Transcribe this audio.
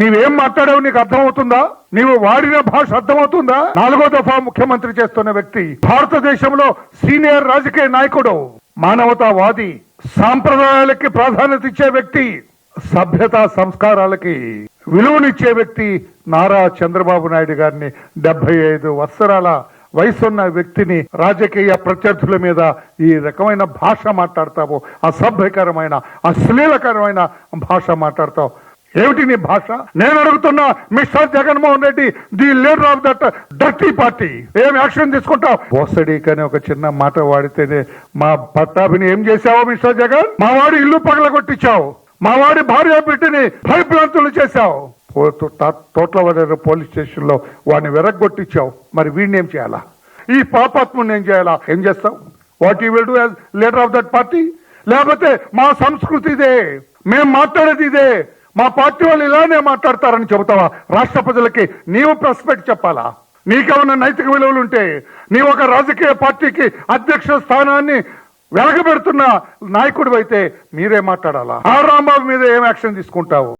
నీవేం మాట్లాడావు నీకు అర్థమవుతుందా? నీవు వాడిన భాష అర్థమవుతుందా? 4వ దఫా ముఖ్యమంత్రి చేస్తున్న వ్యక్తి, భారతదేశంలో సీనియర్ రాజకీయ నాయకుడు, మానవతావాది, సాంప్రదాయాలకి ప్రాధాన్యత ఇచ్చే వ్యక్తి, సభ్యత సంస్కారాలకి విలువనిచ్చే వ్యక్తి నారా చంద్రబాబు నాయుడు గారిని 75 సంవత్సరాల వయసున్న వ్యక్తిని రాజకీయ ప్రత్యర్థుల మీద ఈ రకమైన భాష మాట్లాడతావు, అసభ్యకరమైన అశ్లీలకరమైన భాష మాట్లాడతావు. ఏమిటి నీ భాష? నేను అడుగుతున్నా, mister Jaganmohan Reddy, the leader of that dirty party, ఏం యాక్షన్ తీసుకుంటావు? బోసడీకి అని ఒక చిన్న మాట వాడితేనే మా పట్టాభిని ఏం చేశావు మిస్టర్ జగన్? మా వాడి ఇల్లు పగలగొట్టించావు, మా వాడి భార్య బిడ్డని భయభ్రాంతులు చేశావు, తోట్లవరేరు పోలీస్ స్టేషన్ లో వాడిని వెరగొట్టించావు. మరి వీడిని ఏం చేయాలా? ఈ పాపాత్ముని ఏం చేయాలా? ఏం చేస్తావు? What you will do as leader of that party? లేకపోతే మా సంస్కృతి ఇదే, మేం మాట్లాడేది ఇదే, మా పార్టీ వాళ్ళు ఇలానే మాట్లాడతారని చెబుతావా? రాష్ట్ర ప్రజలకి నీవు ప్రాస్పెక్ట్ చెప్పాలా? నీకేమన్నా నైతిక విలువలు ఉంటే నీవు ఒక రాజకీయ పార్టీకి అధ్యక్ష స్థానాన్ని వెలగబెడుతున్న నాయకుడు అయితే మీరే మాట్లాడాలా? ఆ రాంబాబు మీద ఏం యాక్షన్ తీసుకుంటావు?